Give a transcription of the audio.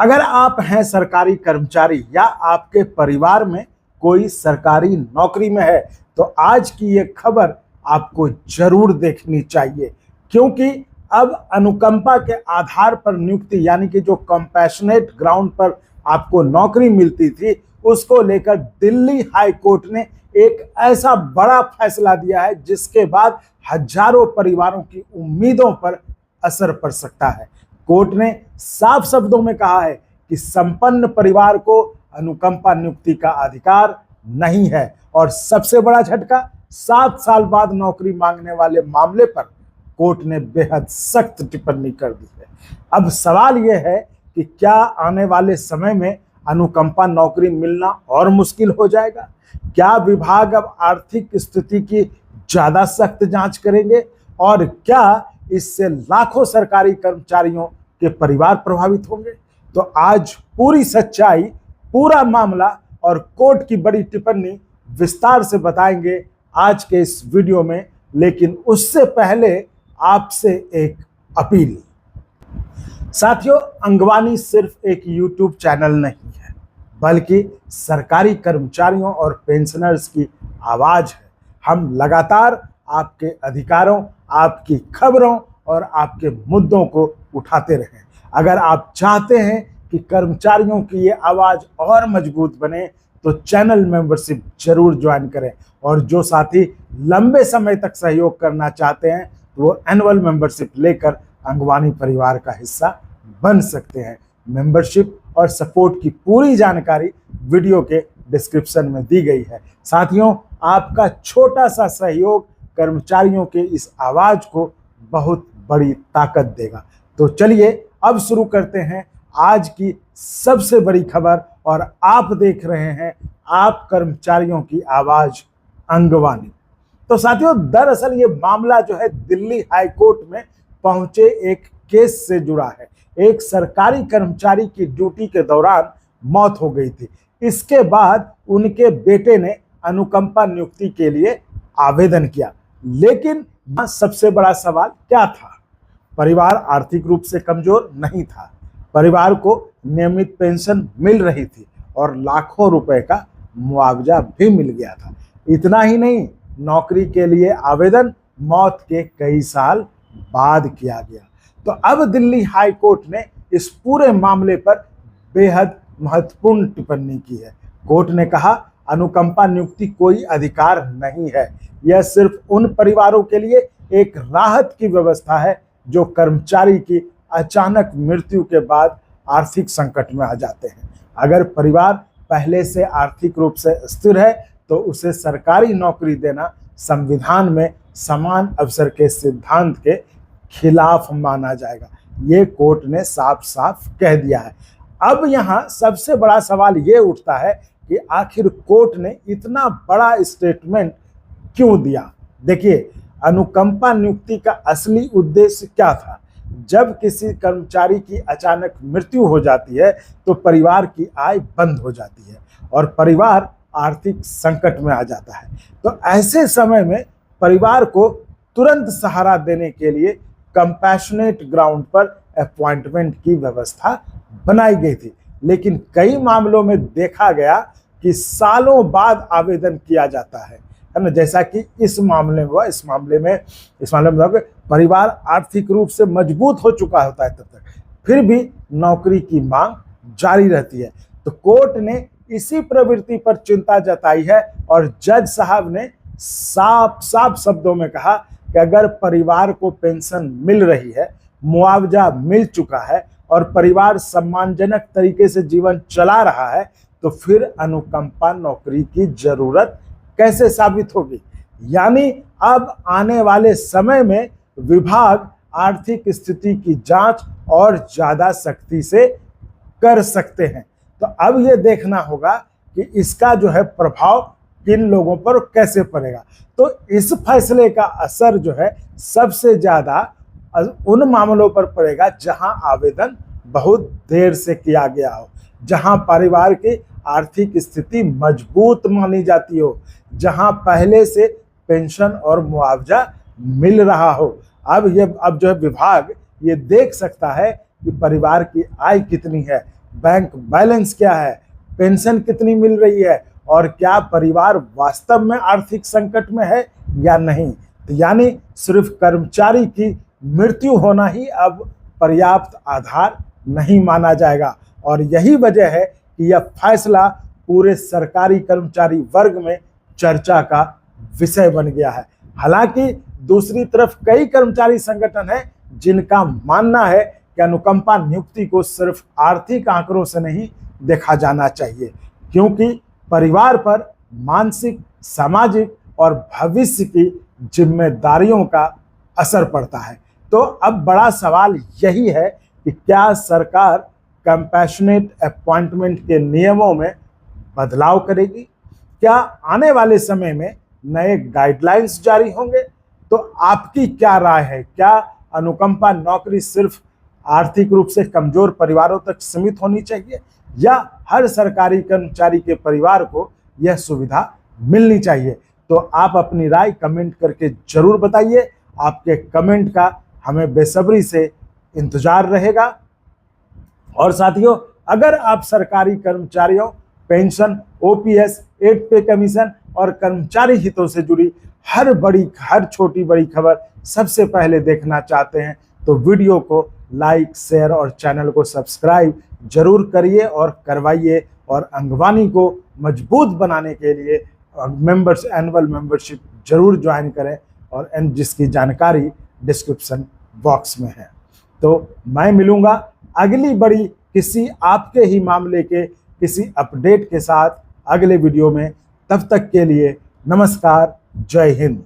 अगर आप हैं सरकारी कर्मचारी या आपके परिवार में कोई सरकारी नौकरी में है तो आज की ये खबर आपको जरूर देखनी चाहिए, क्योंकि अब अनुकंपा के आधार पर नियुक्ति यानी कि जो कंपैशनेट ग्राउंड पर आपको नौकरी मिलती थी उसको लेकर दिल्ली हाई कोर्ट ने एक ऐसा बड़ा फैसला दिया है जिसके बाद हजारों परिवारों की उम्मीदों पर असर पड़ सकता है। कोर्ट ने साफ शब्दों में कहा है कि संपन्न परिवार को अनुकंपा नियुक्ति का अधिकार नहीं है और सबसे बड़ा झटका 7 साल बाद नौकरी मांगने वाले मामले पर कोर्ट ने बेहद सख्त टिप्पणी कर दी है। अब सवाल यह है कि क्या आने वाले समय में अनुकंपा नौकरी मिलना और मुश्किल हो जाएगा? क्या विभाग अब आर्थिक स्थिति की ज्यादा सख्त जांच करेंगे और क्या इससे लाखों सरकारी कर्मचारियों के परिवार प्रभावित होंगे? तो आज पूरी सच्चाई, पूरा मामला और कोर्ट की बड़ी टिप्पणी विस्तार से बताएंगे आज के इस वीडियो में। लेकिन उससे पहले आपसे एक अपील। साथियों, अंगवानी सिर्फ एक यूट्यूब चैनल नहीं है, बल्कि सरकारी कर्मचारियों और पेंशनर्स की आवाज है। हम लगातार आपके अधिकारों, आपकी खबरों और आपके मुद्दों को उठाते रहें। अगर आप चाहते हैं कि कर्मचारियों की ये आवाज और मजबूत बने तो चैनल मेंबरशिप जरूर ज्वाइन करें, और जो साथी लंबे समय तक सहयोग करना चाहते हैं तो वो एनुअल मेंबरशिप लेकर अंगवानी परिवार का हिस्सा बन सकते हैं। मेंबरशिप और सपोर्ट की पूरी जानकारी वीडियो के डिस्क्रिप्शन में दी गई है। साथियों, आपका छोटा सा सहयोग कर्मचारियों के इस आवाज को बहुत बड़ी ताकत देगा। तो चलिए अब शुरू करते हैं आज की सबसे बड़ी खबर, और आप देख रहे हैं आप कर्मचारियों की आवाज अंगवानी। तो साथियों, दरअसल ये मामला जो है दिल्ली हाई कोर्ट में पहुंचे एक केस से जुड़ा है। एक सरकारी कर्मचारी की ड्यूटी के दौरान मौत हो गई थी। इसके बाद उनके बेटे ने अनुकंपा नियुक्ति के लिए आवेदन किया, लेकिन यहाँ सबसे बड़ा सवाल क्या था? परिवार आर्थिक रूप से कमजोर नहीं था, परिवार को नियमित पेंशन मिल रही थी और लाखों रुपए का मुआवजा भी मिल गया था। इतना ही नहीं, नौकरी के लिए आवेदन मौत के कई साल बाद किया गया। तो अब दिल्ली हाई कोर्ट ने इस पूरे मामले पर बेहद महत्वपूर्ण टिप्पणी की है। कोर्ट ने कहा, अनुकंपा नियुक्ति कोई अधिकार नहीं है, यह सिर्फ उन परिवारों के लिए एक राहत की व्यवस्था है जो कर्मचारी की अचानक मृत्यु के बाद आर्थिक संकट में आ जाते हैं। अगर परिवार पहले से आर्थिक रूप से स्थिर है तो उसे सरकारी नौकरी देना संविधान में समान अवसर के सिद्धांत के खिलाफ माना जाएगा। ये कोर्ट ने साफ साफ कह दिया है। अब यहाँ सबसे बड़ा सवाल ये उठता है कि आखिर कोर्ट ने इतना बड़ा स्टेटमेंट क्यों दिया? देखिए, अनुकंपा नियुक्ति का असली उद्देश्य क्या था? जब किसी कर्मचारी की अचानक मृत्यु हो जाती है तो परिवार की आय बंद हो जाती है और परिवार आर्थिक संकट में आ जाता है। तो ऐसे समय में परिवार को तुरंत सहारा देने के लिए कंपैशनेट ग्राउंड पर अपॉइंटमेंट की व्यवस्था बनाई गई थी। लेकिन कई मामलों में देखा गया कि सालों बाद आवेदन किया जाता है ना, जैसा कि इस मामले में इस मामले में परिवार आर्थिक रूप से मजबूत हो चुका होता है, तब तक फिर भी नौकरी की मांग जारी रहती है। तो कोर्ट ने इसी प्रवृत्ति पर चिंता जताई है और जज साहब ने साफ शब्दों में कहा कि अगर परिवार को पेंशन मिल रही है, मुआवजा मिल चुका है और परिवार सम्मानजनक तरीके से जीवन चला रहा है तो फिर अनुकंपा नौकरी की जरूरत कैसे साबित होगी? यानी अब आने वाले समय में विभाग आर्थिक स्थिति की जांच और ज्यादा सख्ती से कर सकते हैं। तो अब यह देखना होगा कि इसका जो है प्रभाव किन लोगों पर कैसे पड़ेगा। तो इस फैसले का असर जो है सबसे ज्यादा उन मामलों पर पड़ेगा जहां आवेदन बहुत देर से किया गया हो, जहां परिवार की आर्थिक स्थिति मजबूत मानी जाती हो, जहां पहले से पेंशन और मुआवजा मिल रहा हो। अब जो है विभाग ये देख सकता है कि परिवार की आय कितनी है, बैंक बैलेंस क्या है, पेंशन कितनी मिल रही है और क्या परिवार वास्तव में आर्थिक संकट में है या नहीं। तो यानी सिर्फ कर्मचारी की मृत्यु होना ही अब पर्याप्त आधार नहीं माना जाएगा और यही वजह है कि यह फैसला पूरे सरकारी कर्मचारी वर्ग में चर्चा का विषय बन गया है। हालांकि दूसरी तरफ कई कर्मचारी संगठन हैं जिनका मानना है कि अनुकंपा नियुक्ति को सिर्फ आर्थिक आंकड़ों से नहीं देखा जाना चाहिए, क्योंकि परिवार पर मानसिक, सामाजिक और भविष्य की जिम्मेदारियों का असर पड़ता है। तो अब बड़ा सवाल यही है कि क्या सरकार कंपैशनेट अपॉइंटमेंट के नियमों में बदलाव करेगी? क्या आने वाले समय में नए गाइडलाइंस जारी होंगे? तो आपकी क्या राय है? क्या अनुकंपा नौकरी सिर्फ आर्थिक रूप से कमजोर परिवारों तक सीमित होनी चाहिए या हर सरकारी कर्मचारी के परिवार को यह सुविधा मिलनी चाहिए? तो आप अपनी राय कमेंट करके जरूर बताइए। आपके कमेंट का हमें बेसब्री से इंतजार रहेगा। और साथियों, अगर आप सरकारी कर्मचारियों, पेंशन, ओपीएस, 8 पे कमीशन और कर्मचारी हितों से जुड़ी हर छोटी बड़ी खबर सबसे पहले देखना चाहते हैं तो वीडियो को लाइक, शेयर और चैनल को सब्सक्राइब जरूर करिए और करवाइए। और अंगवानी को मजबूत बनाने के लिए एनुअल मेंबरशिप जरूर ज्वाइन करें और जिसकी जानकारी डिस्क्रिप्शन बॉक्स में है। तो मैं मिलूंगा अगली बड़ी किसी आपके ही मामले के किसी अपडेट के साथ अगले वीडियो में। तब तक के लिए नमस्कार, जय हिंद।